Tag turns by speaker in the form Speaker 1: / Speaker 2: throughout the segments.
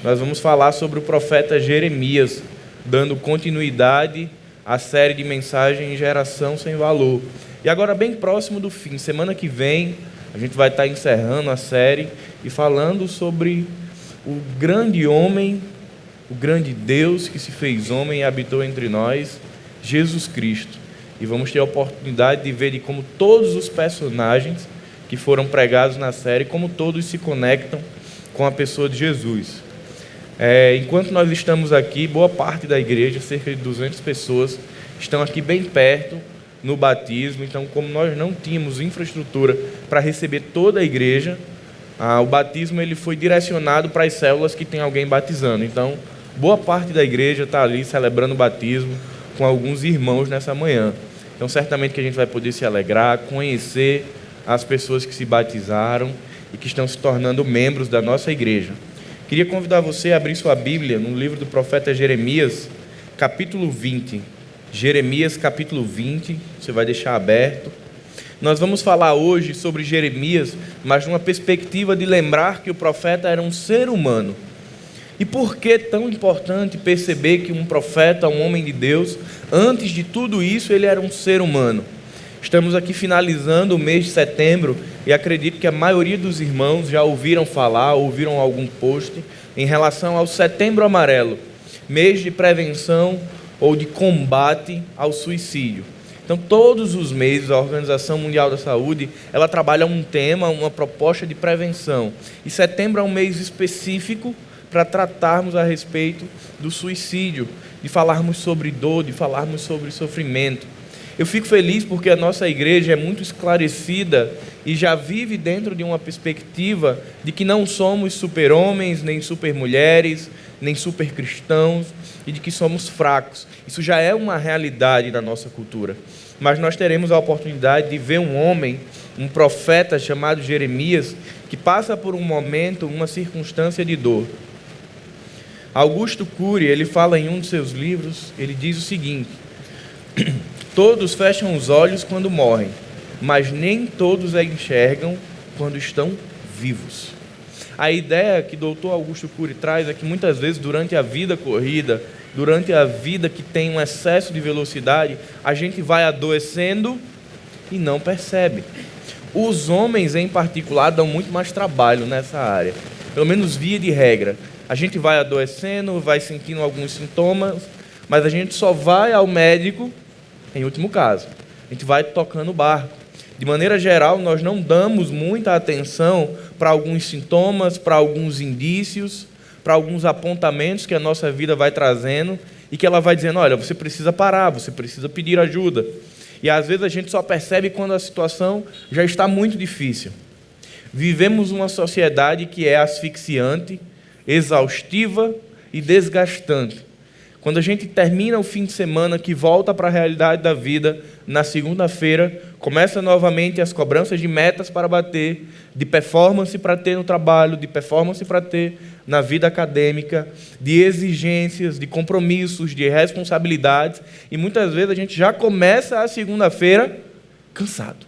Speaker 1: Nós vamos falar sobre o profeta Jeremias, dando continuidade à série de mensagens Geração Sem Valor. E agora, bem próximo do fim, semana que vem, a gente vai estar encerrando a série e falando sobre o grande homem, o grande Deus que se fez homem e habitou entre nós, Jesus Cristo. E vamos ter a oportunidade de ver de como todos os personagens que foram pregados na série, como todos se conectam com a pessoa de Jesus. Enquanto nós estamos aqui, boa parte da igreja, cerca de 200 pessoas, estão aqui bem perto no batismo. Então, como nós não tínhamos infraestrutura para receber toda a igreja, o batismo ele foi direcionado para as células que tem alguém batizando. Então, boa parte da igreja está ali celebrando o batismo com alguns irmãos nessa manhã. Então, certamente que a gente vai poder se alegrar, conhecer as pessoas que se batizaram e que estão se tornando membros da nossa igreja. Queria convidar você a abrir sua Bíblia no livro do profeta Jeremias, capítulo 20. Jeremias, capítulo 20, você vai deixar aberto. Nós vamos falar hoje sobre Jeremias, mas numa perspectiva de lembrar que o profeta era um ser humano. E por que é tão importante perceber que um profeta, um homem de Deus, antes de tudo isso, ele era um ser humano? Estamos aqui finalizando o mês de setembro e acredito que a maioria dos irmãos já ouviram falar, ouviram algum post em relação ao Setembro Amarelo, mês de prevenção ou de combate ao suicídio. Então, todos os meses, a Organização Mundial da Saúde, ela trabalha um tema, uma proposta de prevenção. E setembro é um mês específico para tratarmos a respeito do suicídio, de falarmos sobre dor, de falarmos sobre sofrimento. Eu fico feliz porque a nossa igreja é muito esclarecida e já vive dentro de uma perspectiva de que não somos super-homens, nem super-mulheres, nem super-cristãos, e de que somos fracos. Isso já é uma realidade na nossa cultura. Mas nós teremos a oportunidade de ver um homem, um profeta chamado Jeremias, que passa por um momento, uma circunstância de dor. Augusto Cury, ele fala em um de seus livros, ele diz o seguinte: todos fecham os olhos quando morrem, mas nem todos a enxergam quando estão vivos. A ideia que o Dr. Augusto Cury traz é que muitas vezes durante a vida corrida, durante a vida que tem um excesso de velocidade, a gente vai adoecendo e não percebe. Os homens em particular dão muito mais trabalho nessa área, pelo menos via de regra. A gente vai adoecendo, vai sentindo alguns sintomas, mas a gente só vai ao médico em último caso. A gente vai tocando o barco. De maneira geral, nós não damos muita atenção para alguns sintomas, para alguns indícios, para alguns apontamentos que a nossa vida vai trazendo e que ela vai dizendo, olha, você precisa parar, você precisa pedir ajuda. E às vezes a gente só percebe quando a situação já está muito difícil. Vivemos uma sociedade que é asfixiante, exaustiva e desgastante. Quando a gente termina o fim de semana, que volta para a realidade da vida, na segunda-feira, começa novamente as cobranças de metas para bater, de performance para ter no trabalho, de performance para ter na vida acadêmica, de exigências, de compromissos, de responsabilidades, e muitas vezes a gente já começa a segunda-feira cansado.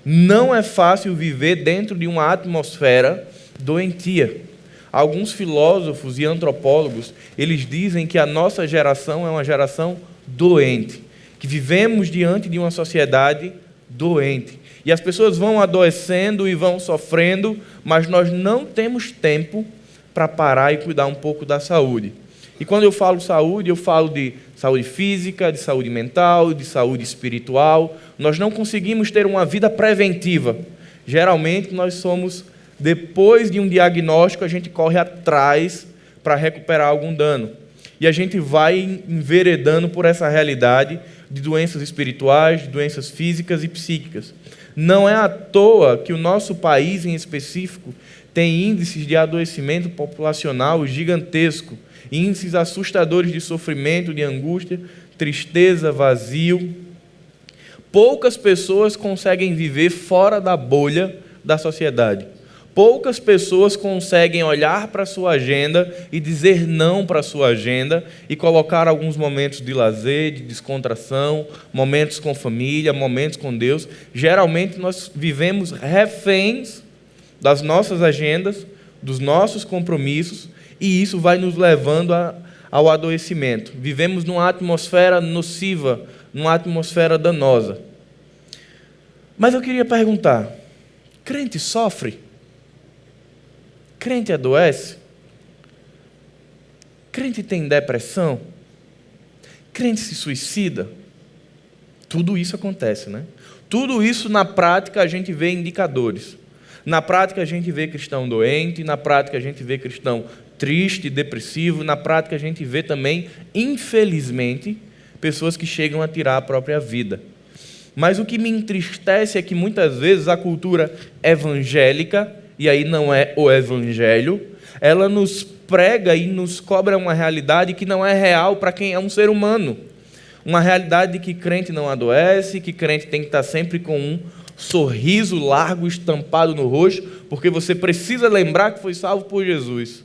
Speaker 1: Não é fácil viver dentro de uma atmosfera doentia. Alguns filósofos e antropólogos, eles dizem que a nossa geração é uma geração doente, que vivemos diante de uma sociedade doente. E as pessoas vão adoecendo e vão sofrendo, mas nós não temos tempo para parar e cuidar um pouco da saúde. E quando eu falo saúde, eu falo de saúde física, de saúde mental, de saúde espiritual. Nós não conseguimos ter uma vida preventiva. Geralmente nós somos... Depois de um diagnóstico, a gente corre atrás para recuperar algum dano. E a gente vai enveredando por essa realidade de doenças espirituais, de doenças físicas e psíquicas. Não é à toa que o nosso país, em específico, tem índices de adoecimento populacional gigantesco, índices assustadores de sofrimento, de angústia, tristeza, vazio. Poucas pessoas conseguem viver fora da bolha da sociedade. Poucas pessoas conseguem olhar para a sua agenda e dizer não para a sua agenda e colocar alguns momentos de lazer, de descontração, momentos com família, momentos com Deus. Geralmente nós vivemos reféns das nossas agendas, dos nossos compromissos e isso vai nos levando ao adoecimento. Vivemos numa atmosfera nociva, numa atmosfera danosa. Mas eu queria perguntar, crente sofre? Crente adoece? Crente tem depressão? Crente se suicida? Tudo isso acontece, né? Tudo isso na prática a gente vê indicadores. Na prática a gente vê cristão doente, na prática a gente vê cristão triste, depressivo, na prática a gente vê também, infelizmente, pessoas que chegam a tirar a própria vida. Mas o que me entristece é que muitas vezes a cultura evangélica, e aí não é o evangelho, ela nos prega e nos cobra uma realidade que não é real para quem é um ser humano. Uma realidade de que crente não adoece, que crente tem que estar sempre com um sorriso largo estampado no rosto, porque você precisa lembrar que foi salvo por Jesus.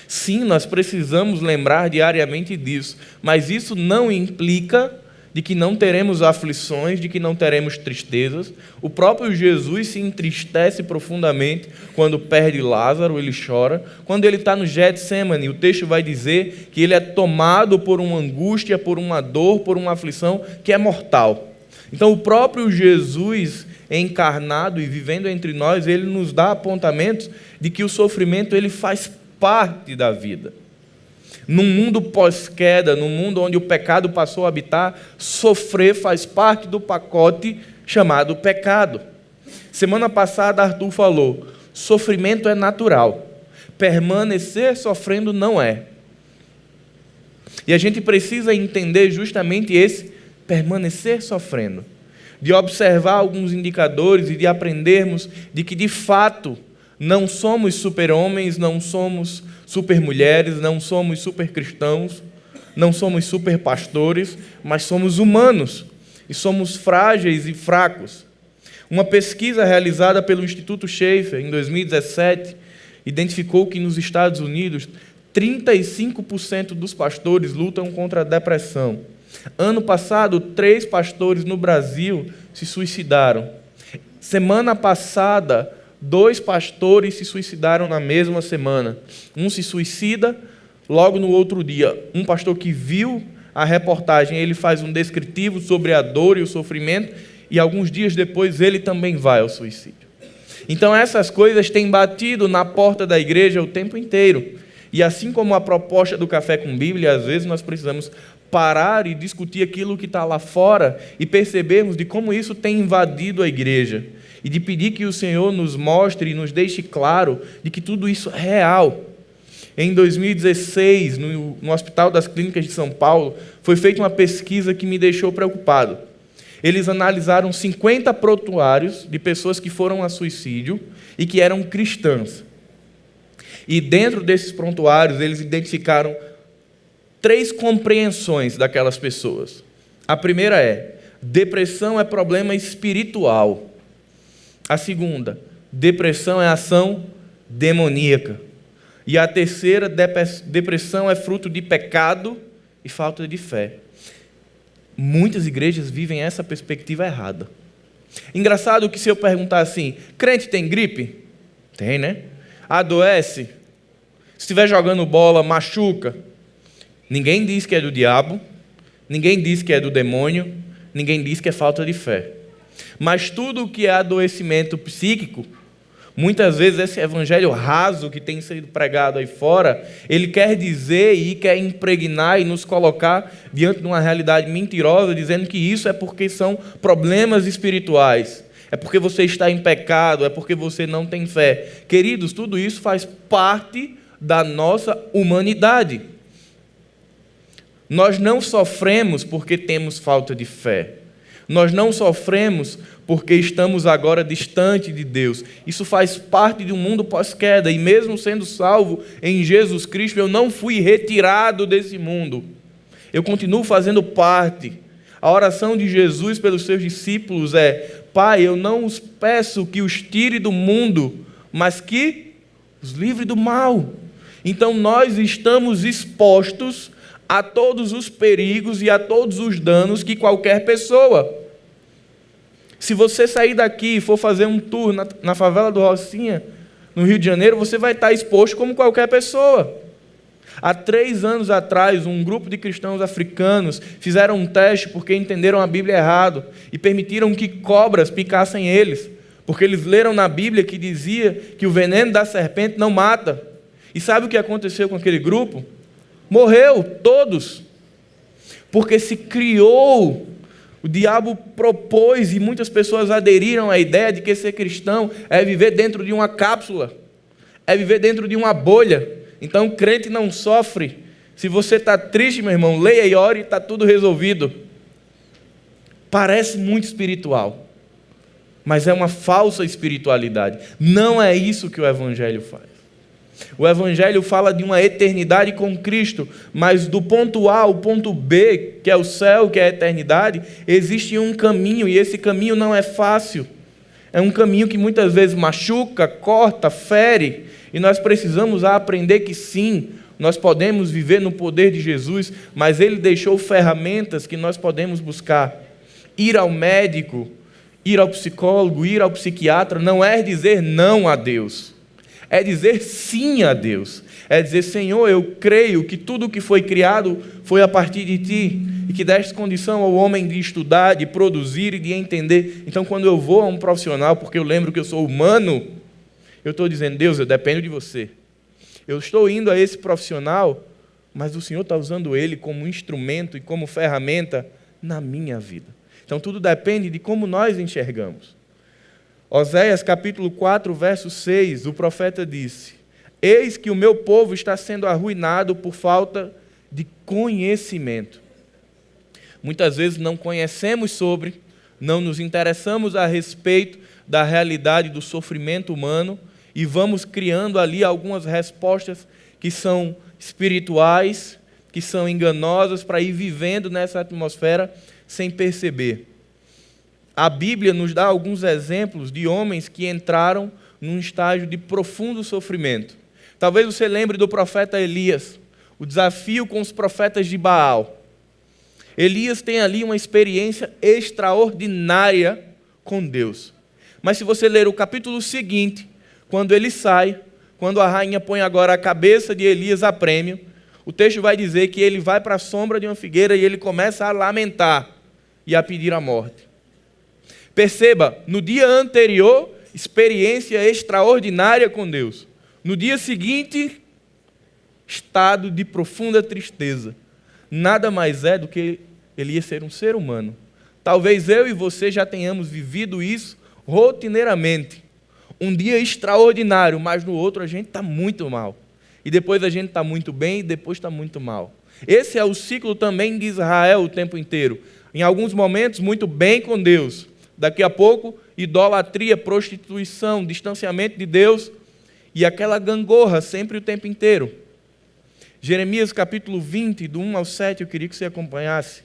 Speaker 1: Sim, nós precisamos lembrar diariamente disso, mas isso não implica de que não teremos aflições, de que não teremos tristezas. O próprio Jesus se entristece profundamente quando perde Lázaro, ele chora. Quando ele está no Getsêmani, o texto vai dizer que ele é tomado por uma angústia, por uma dor, por uma aflição que é mortal. Então o próprio Jesus encarnado e vivendo entre nós, ele nos dá apontamentos de que o sofrimento ele faz parte da vida. Num mundo pós-queda, num mundo onde o pecado passou a habitar, sofrer faz parte do pacote chamado pecado. Semana passada, Arthur falou, sofrimento é natural, permanecer sofrendo não é. E a gente precisa entender justamente esse permanecer sofrendo, de observar alguns indicadores e de aprendermos de que, de fato, não somos super-homens, não somos super-mulheres, não somos super-cristãos, não somos super-pastores, mas somos humanos e somos frágeis e fracos. Uma pesquisa realizada pelo Instituto Schaeffer, em 2017, identificou que nos Estados Unidos, 35% dos pastores lutam contra a depressão. Ano passado, 3 pastores no Brasil se suicidaram. Semana passada, 2 pastores se suicidaram na mesma semana. Um se suicida, logo no outro dia, um pastor que viu a reportagem, ele faz um descritivo sobre a dor e o sofrimento, e alguns dias depois ele também vai ao suicídio. Então essas coisas têm batido na porta da igreja o tempo inteiro. E assim como a proposta do Café com Bíblia, às vezes nós precisamos parar e discutir aquilo que está lá fora e percebermos de como isso tem invadido a igreja. E de pedir que o Senhor nos mostre e nos deixe claro de que tudo isso é real. Em 2016, no Hospital das Clínicas de São Paulo, foi feita uma pesquisa que me deixou preocupado. Eles analisaram 50 prontuários de pessoas que foram a suicídio e que eram cristãs. E dentro desses prontuários, eles identificaram 3 compreensões daquelas pessoas. A primeira é: depressão é problema espiritual. A segunda, depressão é ação demoníaca. E a terceira, depressão é fruto de pecado e falta de fé. Muitas igrejas vivem essa perspectiva errada. Engraçado que se eu perguntar assim, crente tem gripe? Tem, né? Adoece? Se estiver jogando bola, machuca? Ninguém diz que é do diabo, ninguém diz que é do demônio, ninguém diz que é falta de fé. Mas tudo o que é adoecimento psíquico, muitas vezes esse evangelho raso que tem sido pregado aí fora, ele quer dizer e quer impregnar e nos colocar diante de uma realidade mentirosa, dizendo que isso é porque são problemas espirituais, é porque você está em pecado, é porque você não tem fé. Queridos, tudo isso faz parte da nossa humanidade. Nós não sofremos porque temos falta de fé. Nós não sofremos porque estamos agora distante de Deus. Isso faz parte de um mundo pós-queda. E mesmo sendo salvo em Jesus Cristo, eu não fui retirado desse mundo. Eu continuo fazendo parte. A oração de Jesus pelos seus discípulos é: Pai, eu não os peço que os tire do mundo, mas que os livre do mal. Então nós estamos expostos a todos os perigos e a todos os danos que qualquer pessoa. Se você sair daqui e for fazer um tour na favela do Rocinha, no Rio de Janeiro, você vai estar exposto como qualquer pessoa. Há 3 anos atrás, um grupo de cristãos africanos fizeram um teste porque entenderam a Bíblia errado e permitiram que cobras picassem eles, porque eles leram na Bíblia que dizia que o veneno da serpente não mata. E sabe o que aconteceu com aquele grupo? Morreu, todos. Porque se criou, o diabo propôs e muitas pessoas aderiram à ideia de que ser cristão é viver dentro de uma cápsula, é viver dentro de uma bolha. Então o crente não sofre. Se você está triste, meu irmão, leia e ore e está tudo resolvido. Parece muito espiritual, mas é uma falsa espiritualidade. Não é isso que o Evangelho faz. O Evangelho fala de uma eternidade com Cristo, mas do ponto A ao ponto B, que é o céu, que é a eternidade, existe um caminho, e esse caminho não é fácil. É um caminho que muitas vezes machuca, corta, fere, e nós precisamos aprender que sim, nós podemos viver no poder de Jesus, mas Ele deixou ferramentas que nós podemos buscar. Ir ao médico, ir ao psicólogo, ir ao psiquiatra, não é dizer não a Deus. É dizer sim a Deus. É dizer, Senhor, eu creio que tudo o que foi criado foi a partir de Ti, e que deste condição ao homem de estudar, de produzir e de entender. Então, quando eu vou a um profissional, porque eu lembro que eu sou humano, eu estou dizendo, Deus, eu dependo de você. Eu estou indo a esse profissional, mas o Senhor está usando ele como instrumento e como ferramenta na minha vida. Então, tudo depende de como nós enxergamos. Oséias capítulo 4, verso 6, o profeta disse: eis que o meu povo está sendo arruinado por falta de conhecimento. Muitas vezes não conhecemos sobre, não nos interessamos a respeito da realidade do sofrimento humano e vamos criando ali algumas respostas que são espirituais, que são enganosas, para ir vivendo nessa atmosfera sem perceber. A Bíblia nos dá alguns exemplos de homens que entraram num estágio de profundo sofrimento. Talvez você lembre do profeta Elias, o desafio com os profetas de Baal. Elias tem ali uma experiência extraordinária com Deus. Mas se você ler o capítulo seguinte, quando ele sai, quando a rainha põe agora a cabeça de Elias a prêmio, o texto vai dizer que ele vai para a sombra de uma figueira e ele começa a lamentar e a pedir a morte. Perceba, no dia anterior, experiência extraordinária com Deus. No dia seguinte, estado de profunda tristeza. Nada mais é do que ele ia ser um ser humano. Talvez eu e você já tenhamos vivido isso rotineiramente. Um dia extraordinário, mas no outro a gente está muito mal. E depois a gente está muito bem e depois está muito mal. Esse é o ciclo também de Israel o tempo inteiro. Em alguns momentos, muito bem com Deus. Daqui a pouco, idolatria, prostituição, distanciamento de Deus e aquela gangorra sempre o tempo inteiro. Jeremias capítulo 20, do 1 ao 7, eu queria que você acompanhasse.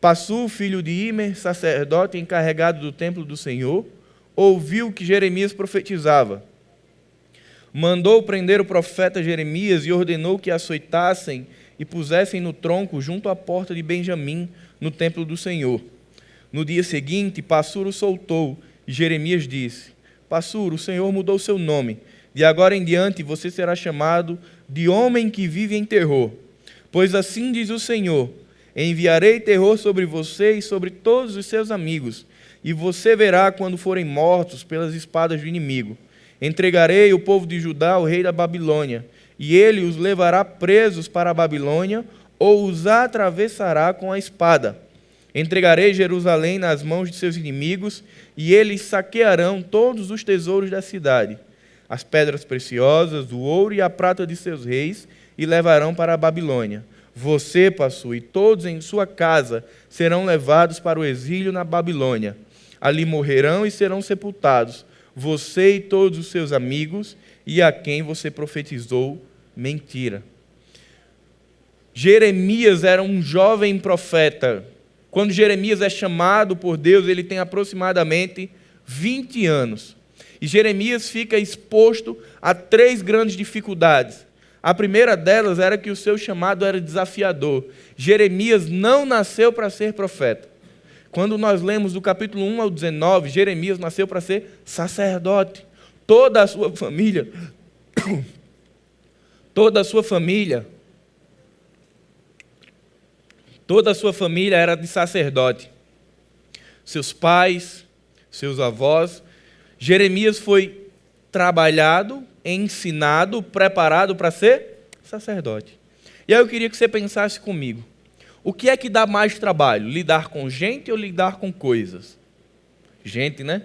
Speaker 1: Passur, filho de Imer, sacerdote encarregado do templo do Senhor, ouviu que Jeremias profetizava. Mandou prender o profeta Jeremias e ordenou que açoitassem e pusessem no tronco junto à porta de Benjamim, no templo do Senhor. No dia seguinte, Passur o soltou, e Jeremias disse: Passur, o Senhor mudou seu nome. De agora em diante você será chamado de homem que vive em terror. Pois assim diz o Senhor: enviarei terror sobre você e sobre todos os seus amigos, e você verá quando forem mortos pelas espadas do inimigo. Entregarei o povo de Judá ao rei da Babilônia, e ele os levará presos para a Babilônia, ou os atravessará com a espada. Entregarei Jerusalém nas mãos de seus inimigos, e eles saquearão todos os tesouros da cidade, as pedras preciosas, o ouro e a prata de seus reis, e levarão para a Babilônia. Você, Passur, e todos em sua casa serão levados para o exílio na Babilônia. Ali morrerão e serão sepultados, você e todos os seus amigos, e a quem você profetizou mentira. Jeremias era um jovem profeta. Quando Jeremias é chamado por Deus, ele tem aproximadamente 20 anos. E Jeremias fica exposto a 3 grandes dificuldades. A primeira delas era que o seu chamado era desafiador. Jeremias não nasceu para ser profeta. Quando nós lemos do capítulo 1 ao 19, Jeremias nasceu para ser sacerdote. Toda a sua família Toda a sua família era de sacerdote. Seus pais, seus avós. Jeremias foi trabalhado, ensinado, preparado para ser sacerdote. E aí eu queria que você pensasse comigo. O que é que dá mais trabalho? Lidar com gente ou lidar com coisas? Gente, né?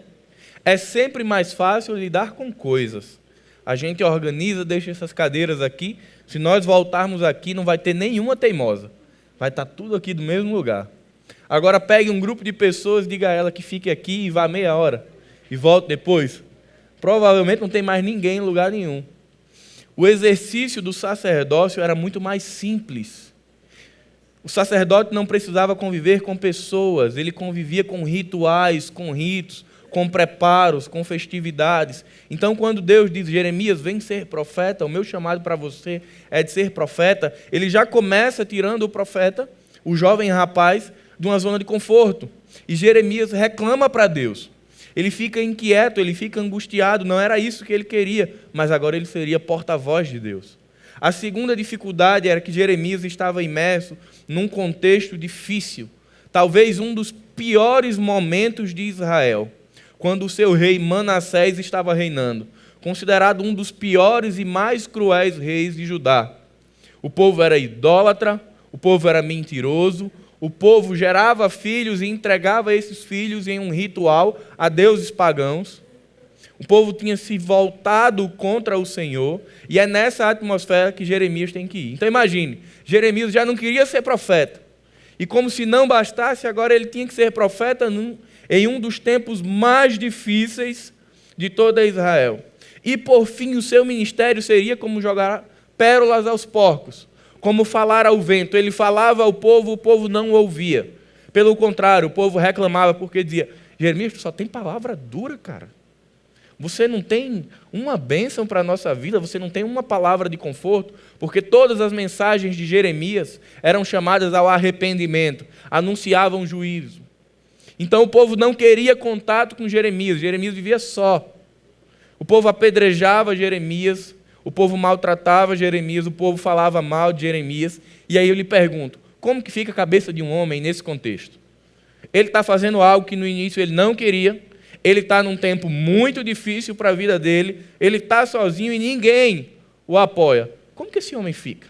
Speaker 1: É sempre mais fácil lidar com coisas. A gente organiza, deixa essas cadeiras aqui. Se nós voltarmos aqui, não vai ter nenhuma teimosa. Vai estar tudo aqui do mesmo lugar. Agora pegue um grupo de pessoas, diga a ela que fique aqui e vá meia hora. E volte depois. Provavelmente não tem mais ninguém em lugar nenhum. O exercício do sacerdócio era muito mais simples. O sacerdote não precisava conviver com pessoas, ele convivia com rituais, com ritos, com preparos, com festividades. Então, quando Deus diz, Jeremias, vem ser profeta, o meu chamado para você é de ser profeta, ele já começa tirando o profeta, o jovem rapaz, de uma zona de conforto. E Jeremias reclama para Deus. Ele fica inquieto, ele fica angustiado, não era isso que ele queria, mas agora ele seria porta-voz de Deus. A segunda dificuldade era que Jeremias estava imerso num contexto difícil, talvez um dos piores momentos de Israel, quando o seu rei Manassés estava reinando, considerado um dos piores e mais cruéis reis de Judá. O povo era idólatra, o povo era mentiroso, o povo gerava filhos e entregava esses filhos em um ritual a deuses pagãos. O povo tinha se voltado contra o Senhor, e é nessa atmosfera que Jeremias tem que ir. Então imagine, Jeremias já não queria ser profeta, e como se não bastasse, agora ele tinha que ser profeta em um dos tempos mais difíceis de toda Israel. E por fim o seu ministério seria como jogar pérolas aos porcos, como falar ao vento. Ele falava ao povo, o povo não ouvia. Pelo contrário, o povo reclamava porque dizia, Jeremias, tu só tem palavra dura, cara. Você não tem uma bênção para a nossa vida, você não tem uma palavra de conforto, porque todas as mensagens de Jeremias eram chamadas ao arrependimento, anunciavam juízo. Então o povo não queria contato com Jeremias, Jeremias vivia só. O povo apedrejava Jeremias, o povo maltratava Jeremias, o povo falava mal de Jeremias. E aí eu lhe pergunto, como que fica a cabeça de um homem nesse contexto? Ele está fazendo algo que no início ele não queria, ele está num tempo muito difícil para a vida dele, ele está sozinho e ninguém o apoia. Como que esse homem fica?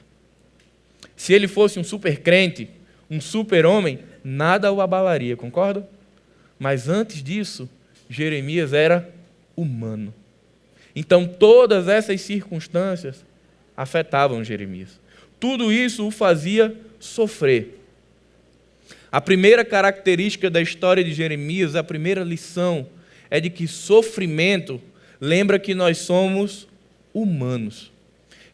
Speaker 1: Se ele fosse um super crente, um super homem, nada o abalaria, concorda? Mas antes disso, Jeremias era humano. Então todas essas circunstâncias afetavam Jeremias. Tudo isso o fazia sofrer. A primeira característica da história de Jeremias, a primeira lição, é de que sofrimento lembra que nós somos humanos.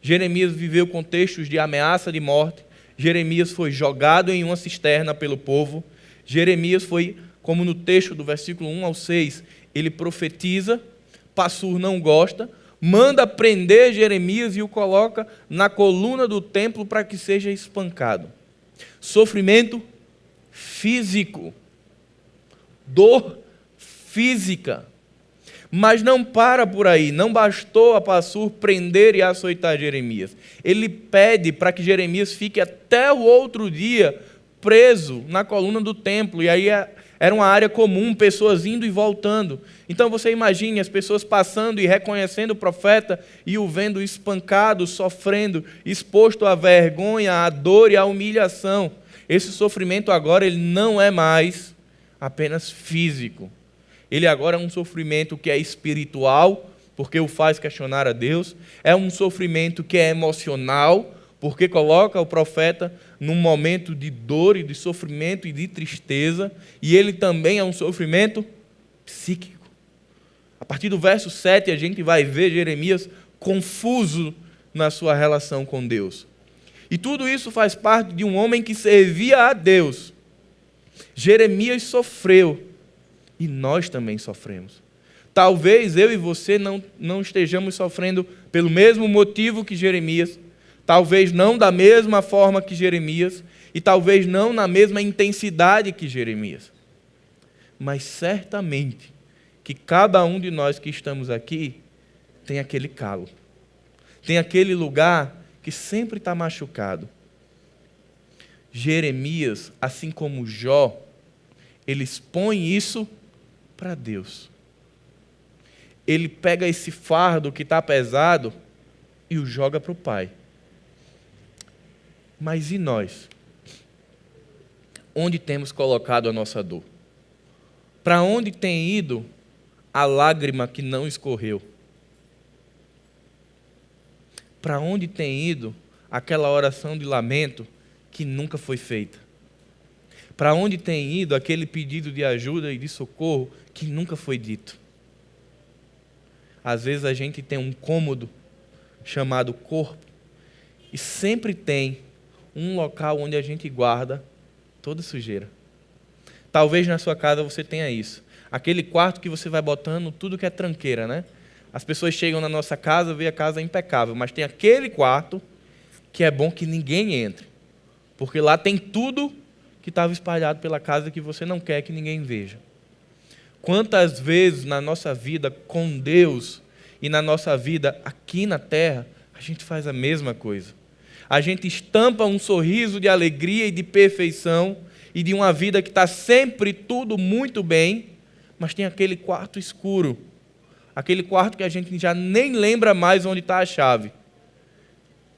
Speaker 1: Jeremias viveu contextos de ameaça de morte. Jeremias foi jogado em uma cisterna pelo povo. Jeremias foi, como no texto do versículo 1 ao 6, ele profetiza, Passur não gosta, manda prender Jeremias e o coloca na coluna do templo para que seja espancado. Sofrimento físico, dor física. Mas não para por aí, não bastou a Passur prender e açoitar Jeremias. Ele pede para que Jeremias fique até o outro dia preso na coluna do templo, e aí era uma área comum, pessoas indo e voltando. Então você imagine as pessoas passando e reconhecendo o profeta e o vendo espancado, sofrendo, exposto à vergonha, à dor e à humilhação. Esse sofrimento agora ele não é mais apenas físico. Ele agora é um sofrimento que é espiritual, porque o faz questionar a Deus. É um sofrimento que é emocional, porque coloca o profeta num momento de dor e de sofrimento e de tristeza. E ele também é um sofrimento psíquico. A partir do verso 7, a gente vai ver Jeremias confuso na sua relação com Deus. E tudo isso faz parte de um homem que servia a Deus. Jeremias sofreu. E nós também sofremos. Talvez eu e você não estejamos sofrendo pelo mesmo motivo que Jeremias, talvez não da mesma forma que Jeremias, e talvez não na mesma intensidade que Jeremias. Mas certamente que cada um de nós que estamos aqui tem aquele calo, tem aquele lugar que sempre está machucado. Jeremias, assim como Jó, ele expõe isso para Deus. Ele pega esse fardo que está pesado e o joga para o Pai. Mas e nós? Onde temos colocado a nossa dor? Para onde tem ido a lágrima que não escorreu? Para onde tem ido aquela oração de lamento que nunca foi feita? Para onde tem ido aquele pedido de ajuda e de socorro que nunca foi dito? Às vezes a gente tem um cômodo chamado corpo e sempre tem um local onde a gente guarda toda sujeira. Talvez na sua casa você tenha isso. Aquele quarto que você vai botando tudo que é tranqueira, né? As pessoas chegam na nossa casa, vê a casa impecável, mas tem aquele quarto que é bom que ninguém entre, porque lá tem tudo que estava espalhado pela casa que você não quer que ninguém veja. Quantas vezes na nossa vida com Deus e na nossa vida aqui na terra, a gente faz a mesma coisa. A gente estampa um sorriso de alegria e de perfeição e de uma vida que está sempre tudo muito bem, mas tem aquele quarto escuro, aquele quarto que a gente já nem lembra mais onde está a chave.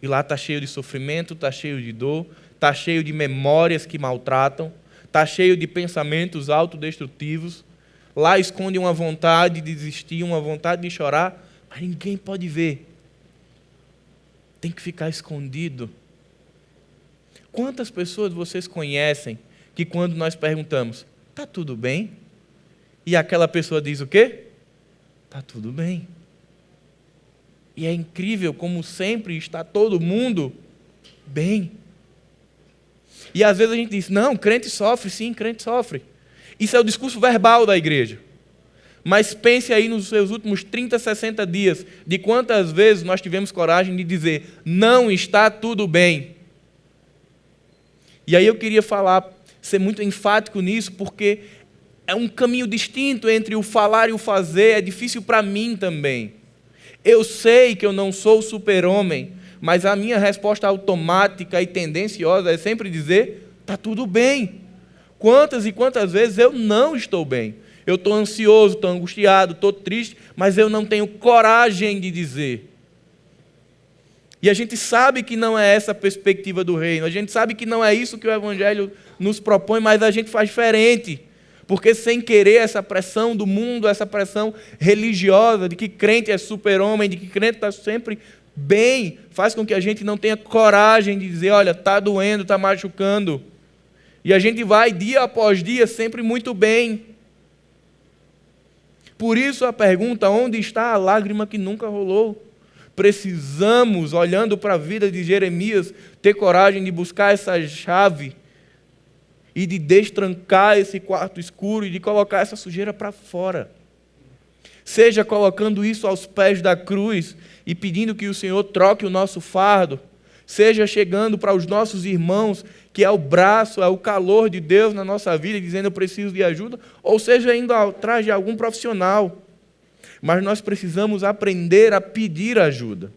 Speaker 1: E lá está cheio de sofrimento, está cheio de dor, está cheio de memórias que maltratam, está cheio de pensamentos autodestrutivos. Lá esconde uma vontade de desistir, uma vontade de chorar, mas ninguém pode ver. Tem que ficar escondido. Quantas pessoas vocês conhecem que quando nós perguntamos, está tudo bem? E aquela pessoa diz o quê? Está tudo bem. E é incrível como sempre está todo mundo bem. E às vezes a gente diz, não, crente sofre, sim, crente sofre. Isso é o discurso verbal da igreja. Mas pense aí nos seus últimos 30, 60 dias, de quantas vezes nós tivemos coragem de dizer, não está tudo bem. E aí eu queria ser muito enfático nisso, porque é um caminho distinto entre o falar e o fazer, é difícil para mim também. Eu sei que eu não sou super-homem, mas a minha resposta automática e tendenciosa é sempre dizer, está tudo bem. Quantas e quantas vezes eu não estou bem? Eu estou ansioso, estou angustiado, estou triste, mas eu não tenho coragem de dizer. E a gente sabe que não é essa a perspectiva do reino, a gente sabe que não é isso que o Evangelho nos propõe, mas a gente faz diferente. Porque sem querer essa pressão do mundo, essa pressão religiosa, de que crente é super-homem, de que crente está sempre bem, faz com que a gente não tenha coragem de dizer, olha, está doendo, está machucando. E a gente vai dia após dia sempre muito bem. Por isso a pergunta, onde está a lágrima que nunca rolou? Precisamos, olhando para a vida de Jeremias, ter coragem de buscar essa chave e de destrancar esse quarto escuro e de colocar essa sujeira para fora. Seja colocando isso aos pés da cruz e pedindo que o Senhor troque o nosso fardo, seja chegando para os nossos irmãos, que é o braço, é o calor de Deus na nossa vida, dizendo eu preciso de ajuda, ou seja indo atrás de algum profissional. Mas nós precisamos aprender a pedir ajuda.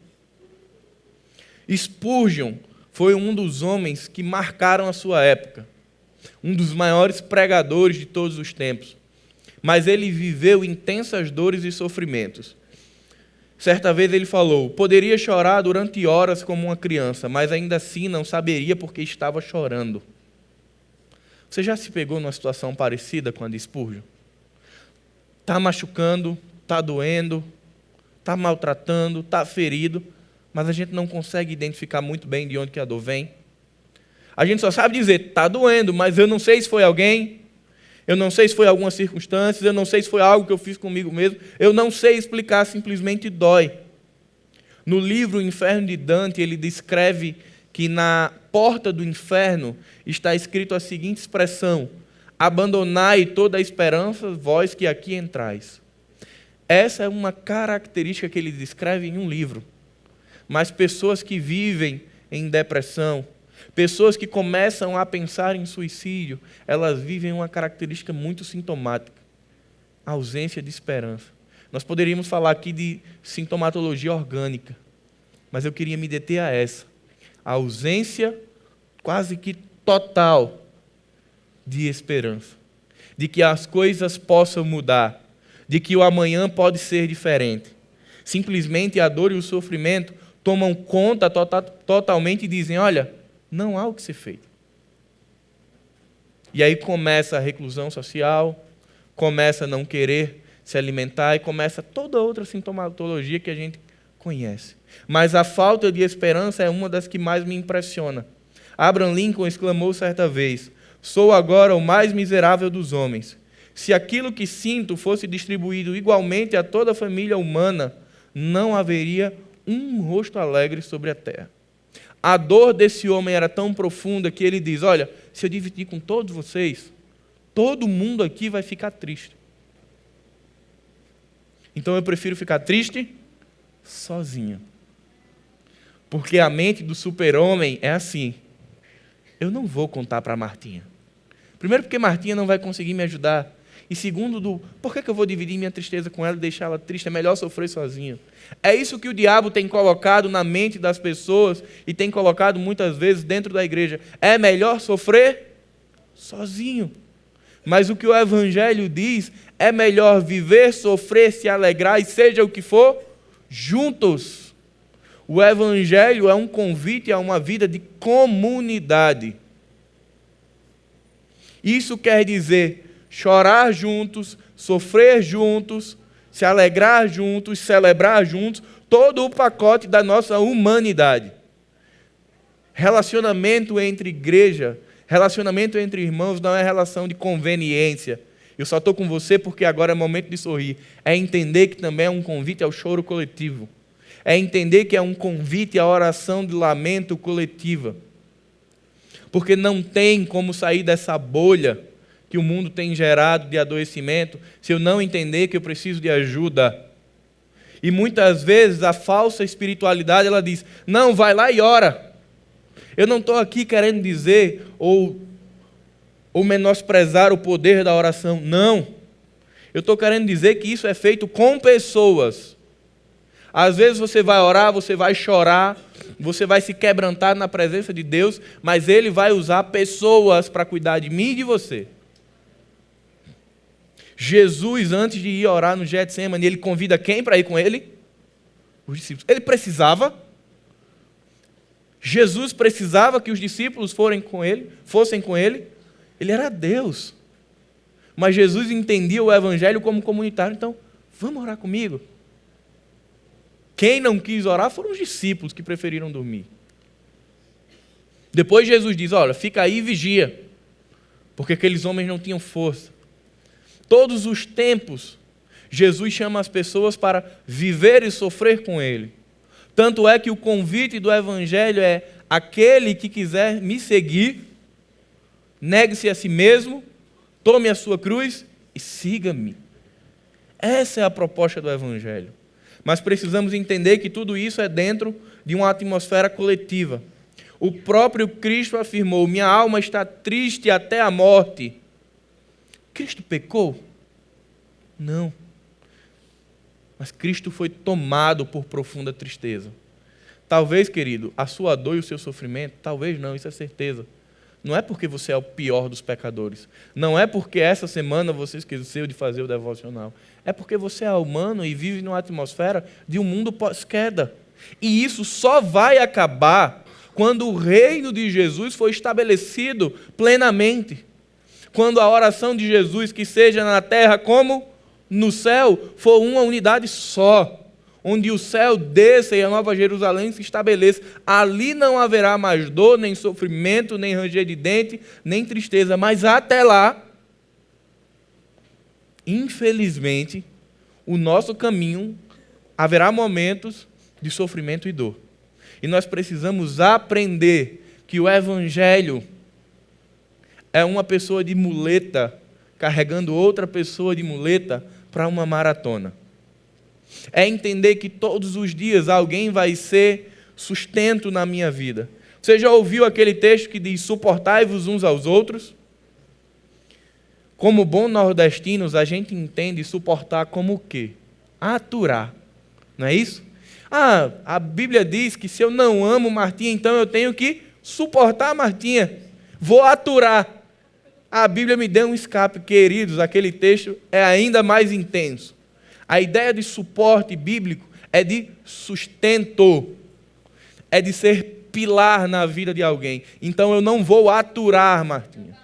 Speaker 1: Spurgeon foi um dos homens que marcaram a sua época, um dos maiores pregadores de todos os tempos. Mas ele viveu intensas dores e sofrimentos. Certa vez ele falou, poderia chorar durante horas como uma criança, mas ainda assim não saberia porque estava chorando. Você já se pegou numa situação parecida com a de Spurgeon? Está machucando, está doendo, está maltratando, está ferido, mas a gente não consegue identificar muito bem de onde que a dor vem. A gente só sabe dizer, está doendo, mas eu não sei se foi alguém, eu não sei se foi algumas circunstâncias, eu não sei se foi algo que eu fiz comigo mesmo, eu não sei explicar, simplesmente dói. No livro O Inferno de Dante, ele descreve que na porta do inferno está escrito a seguinte expressão, abandonai toda a esperança, vós que aqui entrais. Essa é uma característica que ele descreve em um livro. Mas pessoas que vivem em depressão, pessoas que começam a pensar em suicídio, elas vivem uma característica muito sintomática, a ausência de esperança. Nós poderíamos falar aqui de sintomatologia orgânica, mas eu queria me deter a essa. a ausência quase que total de esperança, de que as coisas possam mudar, de que o amanhã pode ser diferente. Simplesmente a dor e o sofrimento tomam conta totalmente e dizem, olha, não há o que ser feito. E aí começa a reclusão social, começa a não querer se alimentar e começa toda outra sintomatologia que a gente conhece. Mas a falta de esperança é uma das que mais me impressiona. Abraham Lincoln exclamou certa vez, sou agora o mais miserável dos homens. Se aquilo que sinto fosse distribuído igualmente a toda a família humana, não haveria um rosto alegre sobre a terra. A dor desse homem era tão profunda que ele diz, olha, se eu dividir com todos vocês, todo mundo aqui vai ficar triste. Então eu prefiro ficar triste sozinho. Porque a mente do super-homem é assim, eu não vou contar para Martinha. Primeiro porque Martinha não vai conseguir me ajudar. E segundo, por que eu vou dividir minha tristeza com ela e deixar ela triste? É melhor sofrer sozinho. É isso que o diabo tem colocado na mente das pessoas e tem colocado muitas vezes dentro da igreja. É melhor sofrer sozinho. Mas o que o Evangelho diz é melhor viver, sofrer, se alegrar e seja o que for, juntos. O Evangelho é um convite a uma vida de comunidade. Isso quer dizer chorar juntos, sofrer juntos, se alegrar juntos, celebrar juntos, todo o pacote da nossa humanidade. Relacionamento entre igreja, relacionamento entre irmãos não é relação de conveniência. Eu só estou com você porque agora é momento de sorrir. É entender que também é um convite ao choro coletivo. É entender que é um convite à oração de lamento coletiva. Porque não tem como sair dessa bolha que o mundo tem gerado de adoecimento, se eu não entender que eu preciso de ajuda. E muitas vezes a falsa espiritualidade, ela diz, não, vai lá e ora. Eu não estou aqui querendo dizer ou menosprezar o poder da oração, não. Eu estou querendo dizer que isso é feito com pessoas. Às vezes você vai orar, você vai chorar, você vai se quebrantar na presença de Deus, mas Ele vai usar pessoas para cuidar de mim e de você. Jesus, antes de ir orar no Getsemane, ele convida quem para ir com ele? Os discípulos. Ele precisava? Jesus precisava que os discípulos fossem com ele? Ele era Deus. Mas Jesus entendia o Evangelho como comunitário, então, vamos orar comigo. Quem não quis orar foram os discípulos que preferiram dormir. Depois Jesus diz, olha, fica aí e vigia, porque aqueles homens não tinham força. Todos os tempos, Jesus chama as pessoas para viver e sofrer com Ele. Tanto é que o convite do Evangelho é aquele que quiser me seguir, negue-se a si mesmo, tome a sua cruz e siga-me. Essa é a proposta do Evangelho. Mas precisamos entender que tudo isso é dentro de uma atmosfera coletiva. O próprio Cristo afirmou, minha alma está triste até a morte. Cristo pecou? Não. Mas Cristo foi tomado por profunda tristeza. Talvez, querido, a sua dor e o seu sofrimento, talvez não, isso é certeza. Não é porque você é o pior dos pecadores. Não é porque essa semana você esqueceu de fazer o devocional. É porque você é humano e vive numa atmosfera de um mundo pós-queda. E isso só vai acabar quando o reino de Jesus for estabelecido plenamente. Quando a oração de Jesus, que seja na terra como no céu, for uma unidade só, onde o céu desça e a Nova Jerusalém se estabeleça. Ali não haverá mais dor, nem sofrimento, nem ranger de dente, nem tristeza. Mas até lá, infelizmente, o nosso caminho haverá momentos de sofrimento e dor. E nós precisamos aprender que o Evangelho é uma pessoa de muleta carregando outra pessoa de muleta para uma maratona. É entender que todos os dias alguém vai ser sustento na minha vida. Você já ouviu aquele texto que diz, suportai-vos uns aos outros? Como bons nordestinos, a gente entende suportar como o quê? Aturar. Não é isso? Ah, a Bíblia diz que se eu não amo Martinha, então eu tenho que suportar a Martinha. Vou aturar. A Bíblia me deu um escape, queridos, aquele texto é ainda mais intenso. A ideia de suporte bíblico é de sustento, é de ser pilar na vida de alguém. Então eu não vou aturar, Martinha.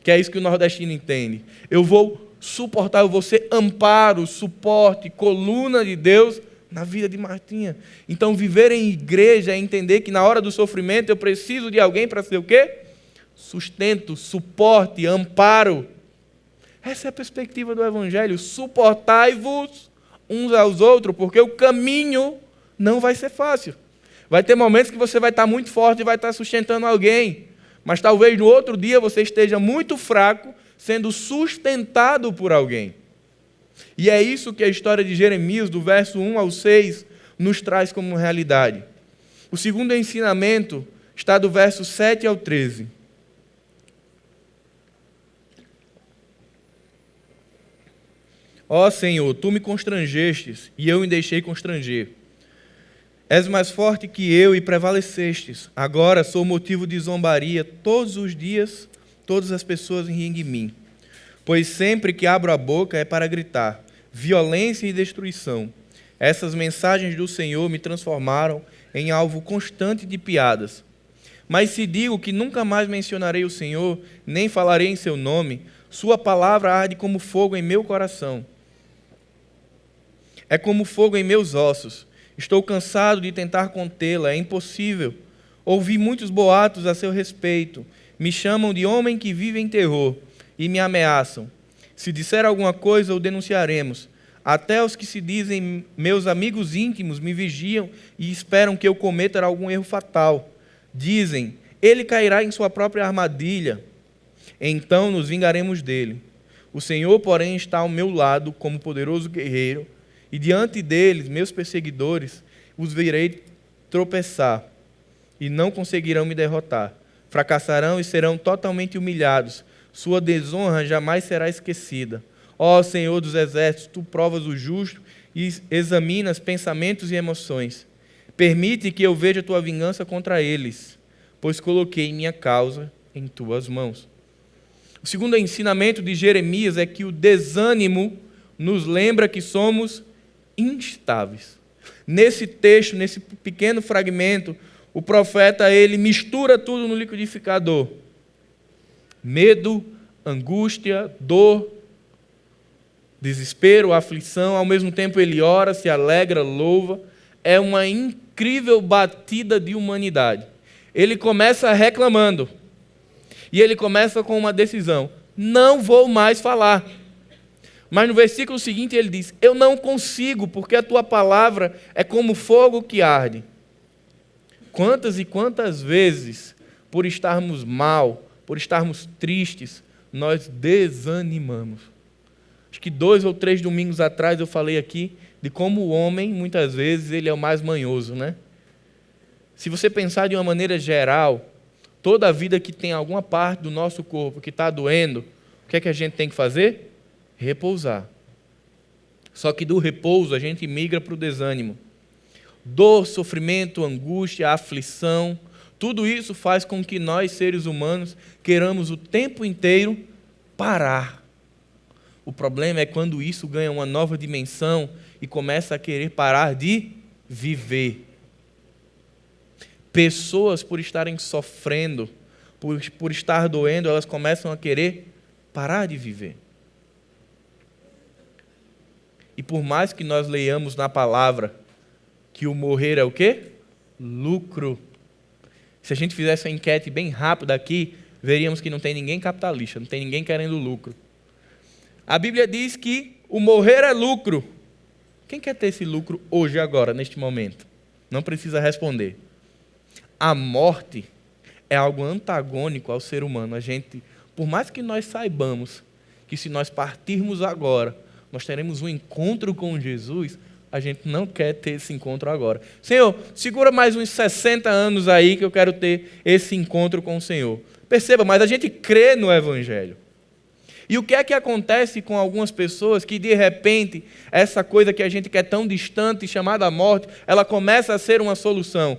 Speaker 1: Que é isso que o nordestino entende. Eu vou suportar, eu vou ser amparo, suporte, coluna de Deus na vida de Martinha. Então viver em igreja é entender que na hora do sofrimento eu preciso de alguém para ser o quê? Sustento, suporte, amparo. Essa é a perspectiva do Evangelho. Suportai-vos uns aos outros, porque o caminho não vai ser fácil. Vai ter momentos que você vai estar muito forte e vai estar sustentando alguém, mas talvez no outro dia você esteja muito fraco, sendo sustentado por alguém. E é isso que a história de Jeremias, do verso 1 ao 6, nos traz como realidade. O segundo ensinamento está do verso 7 ao 13. Ó Senhor, Tu me constrangestes, e eu me deixei constranger. És mais forte que eu e prevalecestes. Agora sou motivo de zombaria todos os dias, todas as pessoas riem de mim. Pois sempre que abro a boca é para gritar, violência e destruição. Essas mensagens do Senhor me transformaram em alvo constante de piadas. Mas se digo que nunca mais mencionarei o Senhor, nem falarei em seu nome, sua palavra arde como fogo em meu coração. É como fogo em meus ossos. Estou cansado de tentar contê-la, é impossível. Ouvi muitos boatos a seu respeito. Me chamam de homem que vive em terror e me ameaçam. Se disser alguma coisa, o denunciaremos. Até os que se dizem meus amigos íntimos me vigiam e esperam que eu cometa algum erro fatal. Dizem, ele cairá em sua própria armadilha. Então nos vingaremos dele. O Senhor, porém, está ao meu lado como poderoso guerreiro, e diante deles, meus perseguidores, os verei tropeçar, e não conseguirão me derrotar. Fracassarão e serão totalmente humilhados. Sua desonra jamais será esquecida. Ó Senhor dos exércitos, Tu provas o justo e examinas pensamentos e emoções. Permite que eu veja Tua vingança contra eles, pois coloquei minha causa em Tuas mãos. O segundo ensinamento de Jeremias é que o desânimo nos lembra que somos instáveis. Nesse texto, nesse pequeno fragmento, o profeta ele mistura tudo no liquidificador. Medo, angústia, dor, desespero, aflição, ao mesmo tempo ele ora, se alegra, louva. É uma incrível batida de humanidade. Ele começa reclamando. E ele começa com uma decisão: não vou mais falar. Mas no versículo seguinte ele diz: eu não consigo, porque a tua palavra é como fogo que arde. Quantas e quantas vezes, por estarmos mal, por estarmos tristes, nós desanimamos. Acho que 2 ou 3 domingos atrás eu falei aqui de como o homem, muitas vezes, ele é o mais manhoso, né? Se você pensar de uma maneira geral, toda a vida que tem alguma parte do nosso corpo que está doendo, o que é que a gente tem que fazer? Repousar. Só que do repouso a gente migra para o desânimo. Dor, sofrimento, angústia, aflição, tudo isso faz com que nós, seres humanos, queiramos o tempo inteiro parar. O problema é quando isso ganha uma nova dimensão e começa a querer parar de viver. Pessoas, por estarem sofrendo, por estar doendo, elas começam a querer parar de viver. E por mais que nós leiamos na palavra que o morrer é o quê? Lucro. Se a gente fizesse uma enquete bem rápida aqui, veríamos que não tem ninguém capitalista, não tem ninguém querendo lucro. A Bíblia diz que o morrer é lucro. Quem quer ter esse lucro hoje, agora, neste momento? Não precisa responder. A morte é algo antagônico ao ser humano. A gente, por mais que nós saibamos que se nós partirmos agora, nós teremos um encontro com Jesus, a gente não quer ter esse encontro agora. Senhor, segura mais uns 60 anos aí que eu quero ter esse encontro com o Senhor. Perceba, mas a gente crê no Evangelho. E o que é que acontece com algumas pessoas que, de repente, essa coisa que a gente quer tão distante, chamada morte, ela começa a ser uma solução.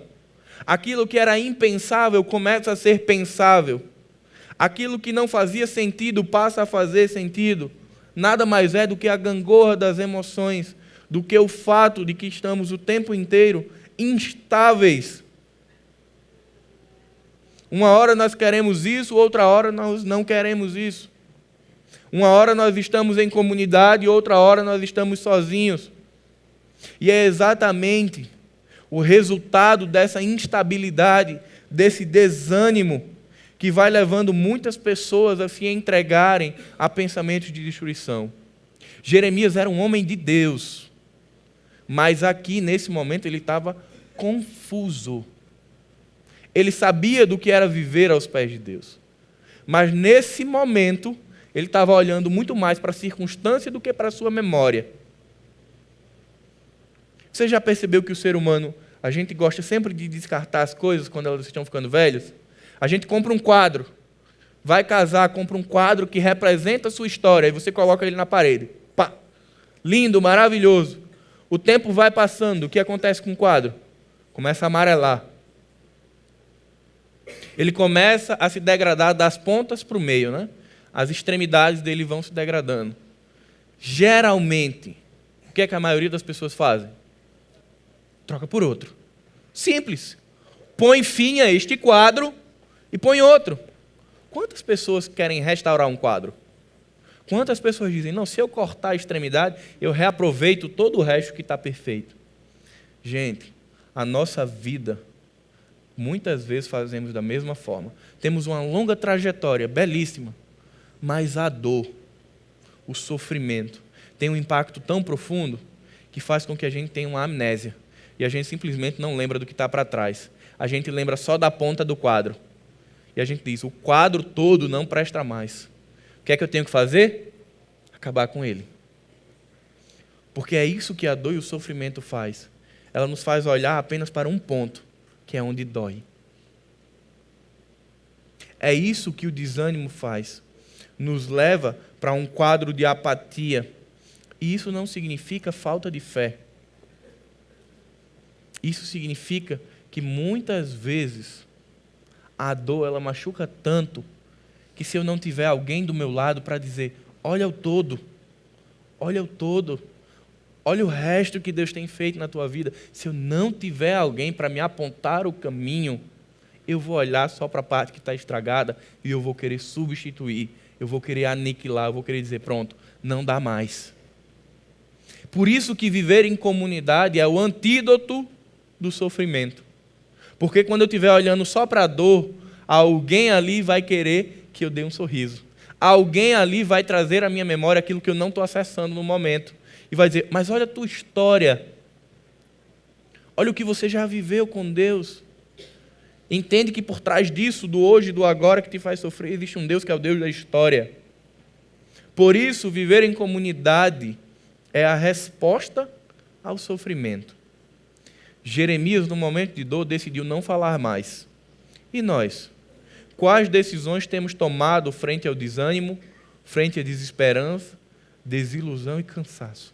Speaker 1: Aquilo que era impensável começa a ser pensável. Aquilo que não fazia sentido passa a fazer sentido. Nada mais é do que a gangorra das emoções, do que o fato de que estamos o tempo inteiro instáveis. Uma hora nós queremos isso, outra hora nós não queremos isso. Uma hora nós estamos em comunidade, outra hora nós estamos sozinhos. E é exatamente o resultado dessa instabilidade, desse desânimo, que vai levando muitas pessoas a se entregarem a pensamentos de destruição. Jeremias era um homem de Deus, mas aqui, nesse momento, ele estava confuso. Ele sabia do que era viver aos pés de Deus. Mas, nesse momento, ele estava olhando muito mais para a circunstância do que para a sua memória. Você já percebeu que o ser humano, a gente gosta sempre de descartar as coisas quando elas estão ficando velhas? A gente compra um quadro, vai casar, compra um quadro que representa a sua história, aí você coloca ele na parede. Pá! Lindo, maravilhoso. O tempo vai passando, o que acontece com o quadro? Começa a amarelar. Ele começa a se degradar das pontas para o meio, né? As extremidades dele vão se degradando. Geralmente, o que é que a maioria das pessoas fazem? Troca por outro. Simples. Põe fim a este quadro e põe outro. Quantas pessoas querem restaurar um quadro? Quantas pessoas dizem, não, se eu cortar a extremidade, eu reaproveito todo o resto que está perfeito? Gente, a nossa vida, muitas vezes fazemos da mesma forma. Temos uma longa trajetória, belíssima, mas a dor, o sofrimento, tem um impacto tão profundo que faz com que a gente tenha uma amnésia. E a gente simplesmente não lembra do que está para trás. A gente lembra só da ponta do quadro. E a gente diz, o quadro todo não presta mais. O que é que eu tenho que fazer? Acabar com ele. Porque é isso que a dor e o sofrimento faz. Ela nos faz olhar apenas para um ponto, que é onde dói. É isso que o desânimo faz. Nos leva para um quadro de apatia. E isso não significa falta de fé. Isso significa que muitas vezes a dor ela machuca tanto que se eu não tiver alguém do meu lado para dizer, olha o todo, olha o todo, olha o resto que Deus tem feito na tua vida, se eu não tiver alguém para me apontar o caminho, eu vou olhar só para a parte que está estragada e eu vou querer substituir, eu vou querer aniquilar, eu vou querer dizer, pronto, não dá mais. Por isso que viver em comunidade é o antídoto do sofrimento. Porque quando eu estiver olhando só para a dor, alguém ali vai querer que eu dê um sorriso. Alguém ali vai trazer à minha memória aquilo que eu não estou acessando no momento. E vai dizer, mas olha a tua história. Olha o que você já viveu com Deus. Entende que por trás disso, do hoje e do agora que te faz sofrer, existe um Deus que é o Deus da história. Por isso, viver em comunidade é a resposta ao sofrimento. Jeremias, no momento de dor, decidiu não falar mais. E nós? Quais decisões temos tomado frente ao desânimo, frente à desesperança, desilusão e cansaço?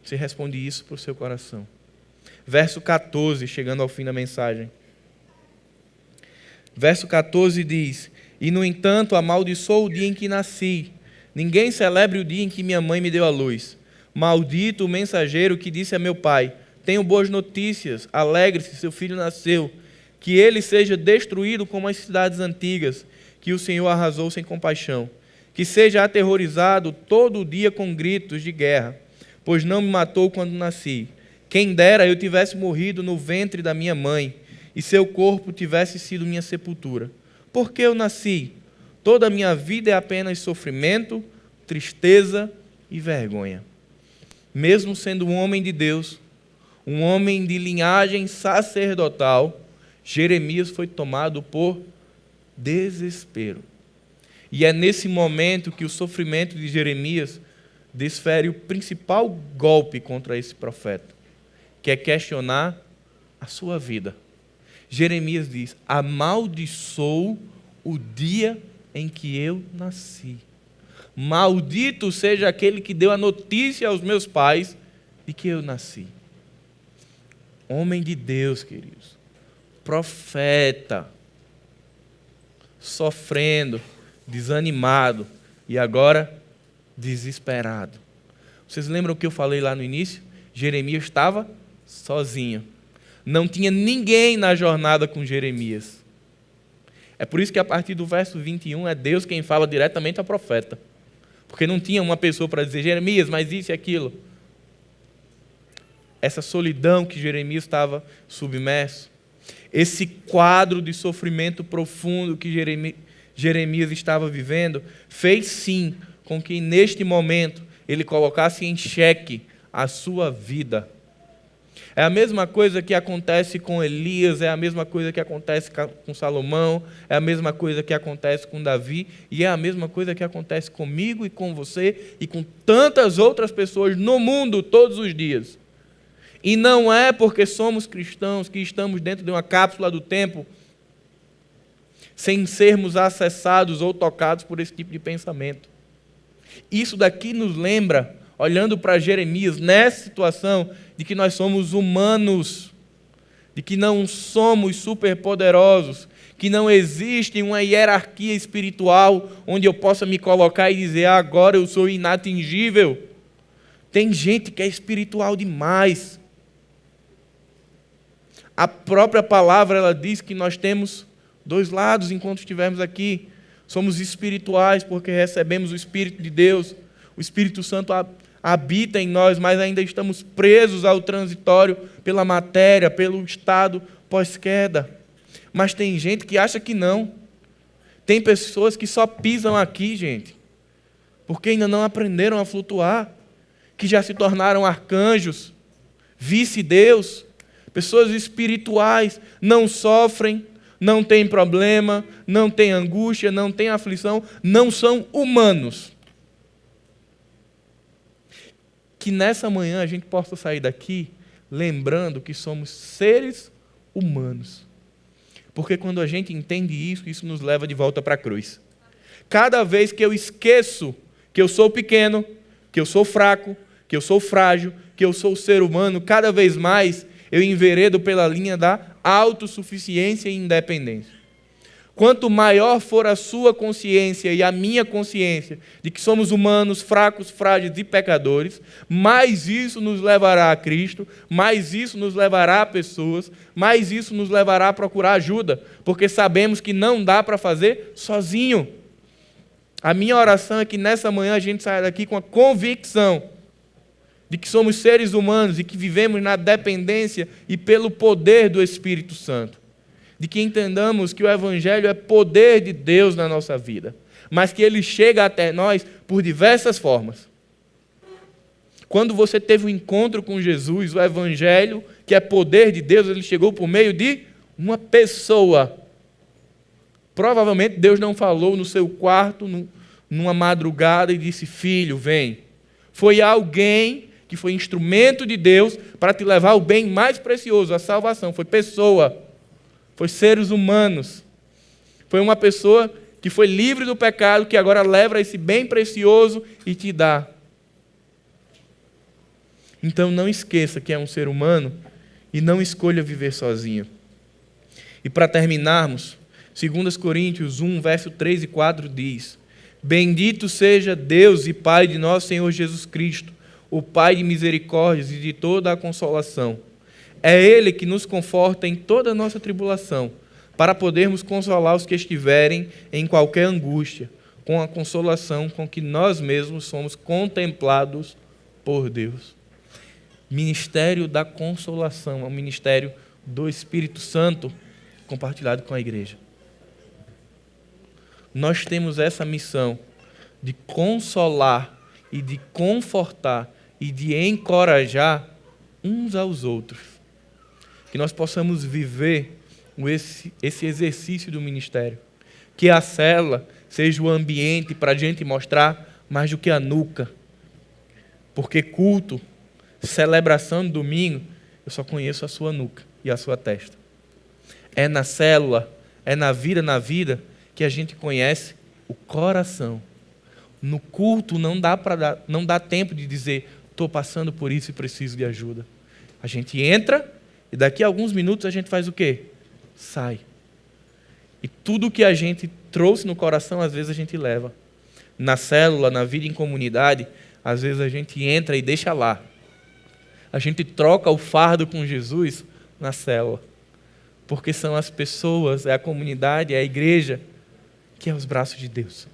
Speaker 1: Você responde isso para o seu coração. Verso 14, chegando ao fim da mensagem. Verso 14 diz, e no entanto amaldiçoou o dia em que nasci. Ninguém celebre o dia em que minha mãe me deu à luz. Maldito o mensageiro que disse a meu pai, tenho boas notícias, alegre-se, seu filho nasceu. Que ele seja destruído como as cidades antigas, que o Senhor arrasou sem compaixão. Que seja aterrorizado todo o dia com gritos de guerra, pois não me matou quando nasci. Quem dera eu tivesse morrido no ventre da minha mãe, e seu corpo tivesse sido minha sepultura. Por que eu nasci? Toda a minha vida é apenas sofrimento, tristeza e vergonha. Mesmo sendo um homem de Deus, um homem de linhagem sacerdotal, Jeremias foi tomado por desespero. E é nesse momento que o sofrimento de Jeremias desfere o principal golpe contra esse profeta, que é questionar a sua vida. Jeremias diz, amaldiçoou o dia em que eu nasci. Maldito seja aquele que deu a notícia aos meus pais de que eu nasci. Homem de Deus, queridos. Profeta. Sofrendo, desanimado e agora desesperado. Vocês lembram o que eu falei lá no início? Jeremias estava sozinho. Não tinha ninguém na jornada com Jeremias. É por isso que a partir do verso 21 é Deus quem fala diretamente ao profeta. Porque não tinha uma pessoa para dizer, Jeremias, mas isso e aquilo. Essa solidão que Jeremias estava submerso, esse quadro de sofrimento profundo que Jeremias estava vivendo, fez sim com que neste momento ele colocasse em xeque a sua vida. É a mesma coisa que acontece com Elias, é a mesma coisa que acontece com Salomão, é a mesma coisa que acontece com Davi, e é a mesma coisa que acontece comigo e com você e com tantas outras pessoas no mundo todos os dias. E não é porque somos cristãos que estamos dentro de uma cápsula do tempo sem sermos acessados ou tocados por esse tipo de pensamento. Isso daqui nos lembra, olhando para Jeremias, nessa situação de que nós somos humanos, de que não somos superpoderosos, que não existe uma hierarquia espiritual onde eu possa me colocar e dizer, agora eu sou inatingível. Tem gente que é espiritual demais. A própria palavra, ela diz que nós temos dois lados enquanto estivermos aqui. Somos espirituais porque recebemos o Espírito de Deus. O Espírito Santo habita em nós, mas ainda estamos presos ao transitório pela matéria, pelo estado pós-queda. Mas tem gente que acha que não. Tem pessoas que só pisam aqui, gente, porque ainda não aprenderam a flutuar, que já se tornaram arcanjos, vice-deus. Pessoas espirituais não sofrem, não têm problema, não têm angústia, não têm aflição, não são humanos. Que nessa manhã a gente possa sair daqui lembrando que somos seres humanos. Porque quando a gente entende isso, isso nos leva de volta para a cruz. Cada vez que eu esqueço que eu sou pequeno, que eu sou fraco, que eu sou frágil, que eu sou ser humano, cada vez mais eu enveredo pela linha da autossuficiência e independência. Quanto maior for a sua consciência e a minha consciência de que somos humanos, fracos, frágeis e pecadores, mais isso nos levará a Cristo, mais isso nos levará a pessoas, mais isso nos levará a procurar ajuda, porque sabemos que não dá para fazer sozinho. A minha oração é que nessa manhã a gente saia daqui com a convicção de que somos seres humanos e que vivemos na dependência e pelo poder do Espírito Santo. De que entendamos que o Evangelho é poder de Deus na nossa vida, mas que ele chega até nós por diversas formas. Quando você teve um encontro com Jesus, o Evangelho, que é poder de Deus, ele chegou por meio de uma pessoa. Provavelmente Deus não falou no seu quarto, numa madrugada, e disse, filho, vem. Foi alguém que foi instrumento de Deus para te levar o bem mais precioso, a salvação. Foi pessoa, foi seres humanos. Foi uma pessoa que foi livre do pecado, que agora leva esse bem precioso e te dá. Então não esqueça que é um ser humano e não escolha viver sozinho. E para terminarmos, 2 Coríntios 1, verso 3 e 4 diz, bendito seja Deus e Pai de nosso Senhor Jesus Cristo, o Pai de misericórdias e de toda a consolação. É Ele que nos conforta em toda a nossa tribulação, para podermos consolar os que estiverem em qualquer angústia, com a consolação com que nós mesmos somos contemplados por Deus. Ministério da consolação, é o ministério do Espírito Santo compartilhado com a igreja. Nós temos essa missão de consolar e de confortar e de encorajar uns aos outros. Que nós possamos viver esse exercício do ministério. Que a célula seja o ambiente para a gente mostrar mais do que a nuca. Porque culto, celebração de domingo, eu só conheço a sua nuca e a sua testa. É na célula, é na vida, que a gente conhece o coração. No culto não dá tempo de dizer, estou passando por isso e preciso de ajuda. A gente entra e daqui a alguns minutos a gente faz o quê? Sai. E tudo que a gente trouxe no coração, às vezes a gente leva. Na célula, na vida em comunidade, às vezes a gente entra e deixa lá. A gente troca o fardo com Jesus na célula. Porque são as pessoas, é a comunidade, é a igreja, que é os braços de Deus.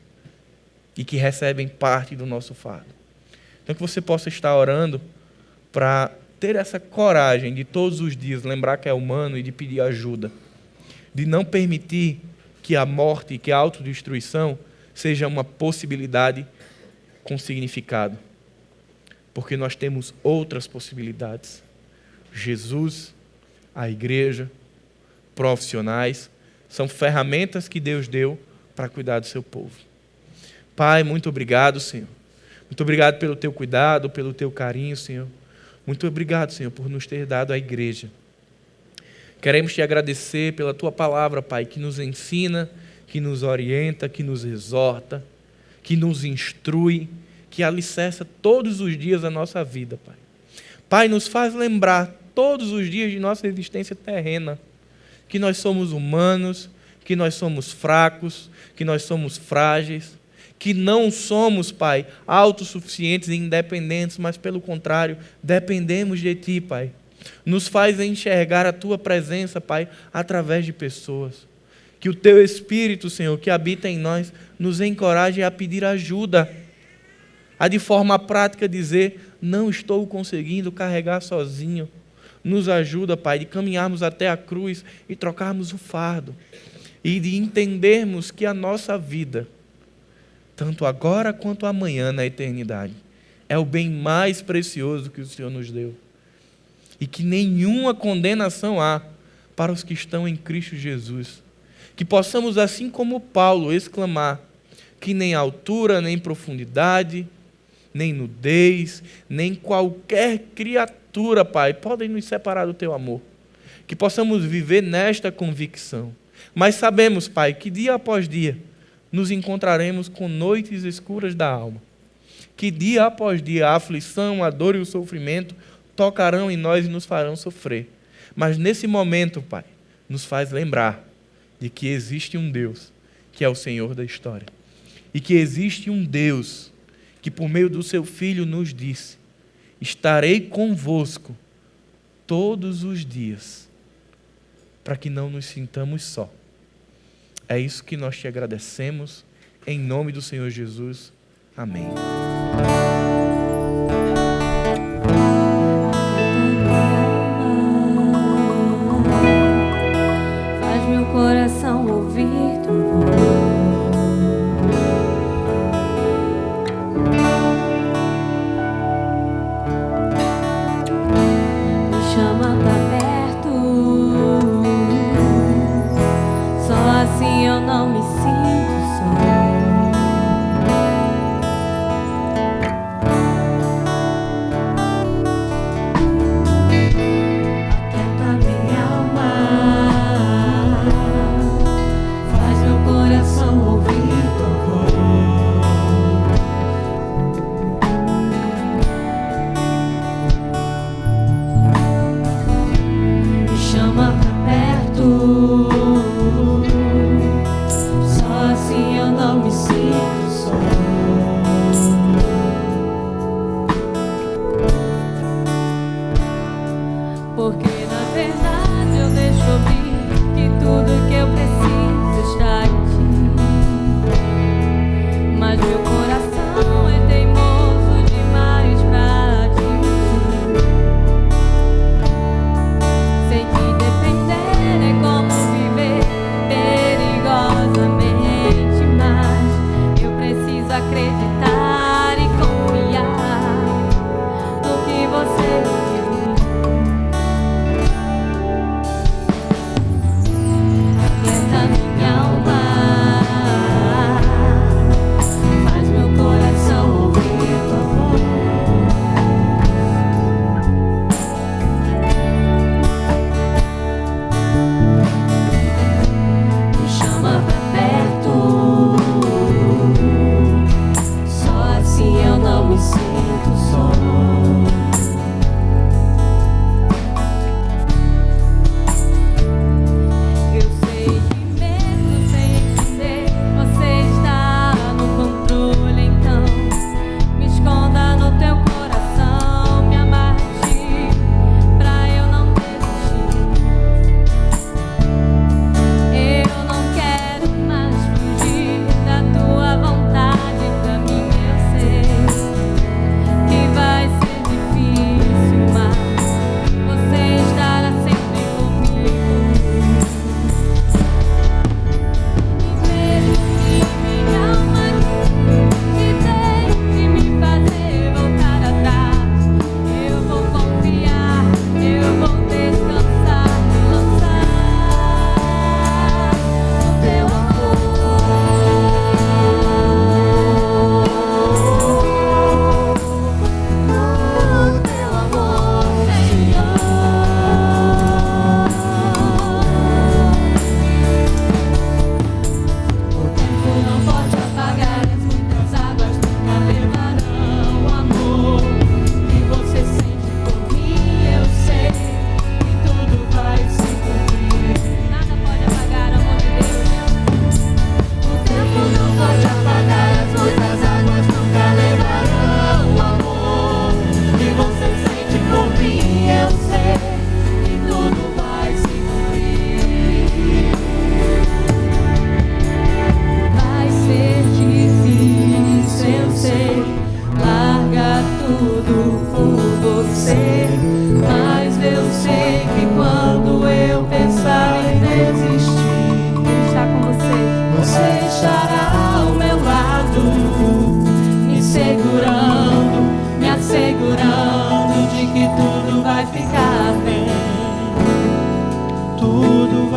Speaker 1: E que recebem parte do nosso fardo. Então que você possa estar orando para ter essa coragem de todos os dias lembrar que é humano e de pedir ajuda. De não permitir que a morte e que a autodestruição seja uma possibilidade com significado. Porque nós temos outras possibilidades. Jesus, a igreja, profissionais, são ferramentas que Deus deu para cuidar do seu povo. Pai, muito obrigado, Senhor. Muito obrigado pelo teu cuidado, pelo teu carinho, Senhor. Muito obrigado, Senhor, por nos ter dado a igreja. Queremos te agradecer pela tua palavra, Pai, que nos ensina, que nos orienta, que nos exorta, que nos instrui, que alicerça todos os dias a nossa vida, Pai. Pai, nos faz lembrar todos os dias de nossa existência terrena, que nós somos humanos, que nós somos fracos, que nós somos frágeis, que não somos, Pai, autossuficientes e independentes, mas pelo contrário, dependemos de Ti, Pai. Nos faz enxergar a Tua presença, Pai, através de pessoas. Que o Teu Espírito, Senhor, que habita em nós, nos encoraje a pedir ajuda, a de forma prática dizer, não estou conseguindo carregar sozinho. Nos ajuda, Pai, de caminharmos até a cruz e trocarmos o fardo. E de entendermos que a nossa vida, tanto agora quanto amanhã na eternidade, é o bem mais precioso que o Senhor nos deu. E que nenhuma condenação há para os que estão em Cristo Jesus. Que possamos, assim como Paulo, exclamar que nem altura, nem profundidade, nem nudez, nem qualquer criatura, Pai, podem nos separar do Teu amor. Que possamos viver nesta convicção. Mas sabemos, Pai, que dia após dia nos encontraremos com noites escuras da alma. Que dia após dia a aflição, a dor e o sofrimento tocarão em nós e nos farão sofrer. Mas nesse momento, Pai, nos faz lembrar de que existe um Deus que é o Senhor da história. E que existe um Deus que por meio do seu Filho nos disse, estarei convosco todos os dias, para que não nos sintamos só. É isso que nós te agradecemos, em nome do Senhor Jesus. Amém.
Speaker 2: Faz meu coração ouvir tua voz. Me chama pra perto. Só assim eu não me sinto só.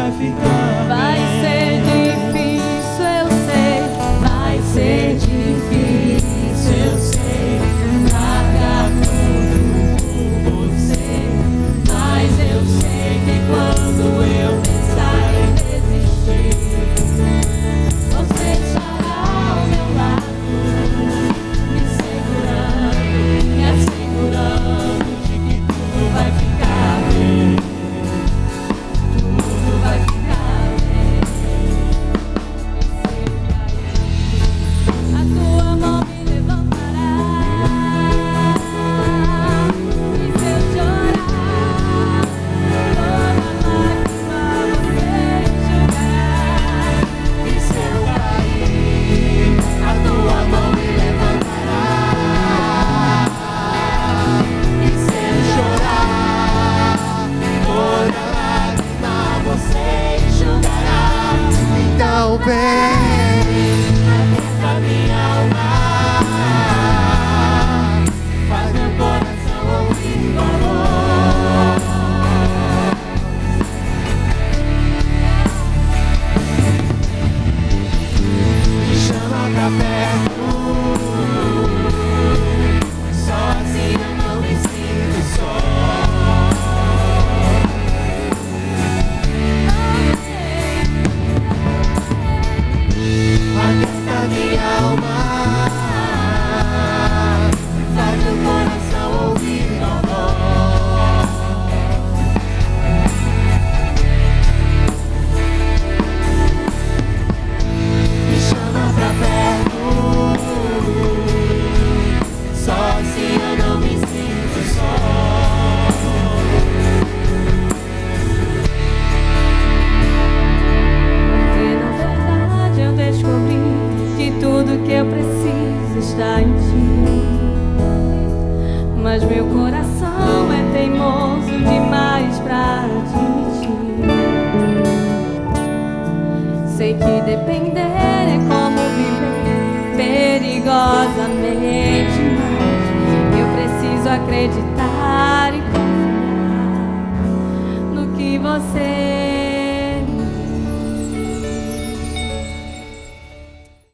Speaker 3: vai ficar
Speaker 2: Vai ser difícil, eu sei. Vai ser difícil, eu sei. Largar tudo por você. Mas eu sei que quando eu pensar em desistir, você estará ao meu lado, me segurando, me assegurando de que tudo vai ficar bem. Tudo vai ficar bem. A tua mão me levantará. E se eu chorar, toda lágrima você enxugará.
Speaker 3: E se eu cair, a tua mão me levantará. E se eu chorar, toda lágrima você enxugará. Então vem, aquieta minha alma, faz meu coração ouvir tua voz. Me chama pra perto, só assim eu não me sinto só. Aquieta minha alma, faz meu coração ouvir tua voz. Me chama pra perto, só assim eu não me sinto só.
Speaker 2: Porque na verdade eu descobri que tudo que eu preciso está em ti. Mas meu coração é teimoso demais pra admitir. Sei que depender é como viver perigosamente, mas eu preciso acreditar e confiar no que você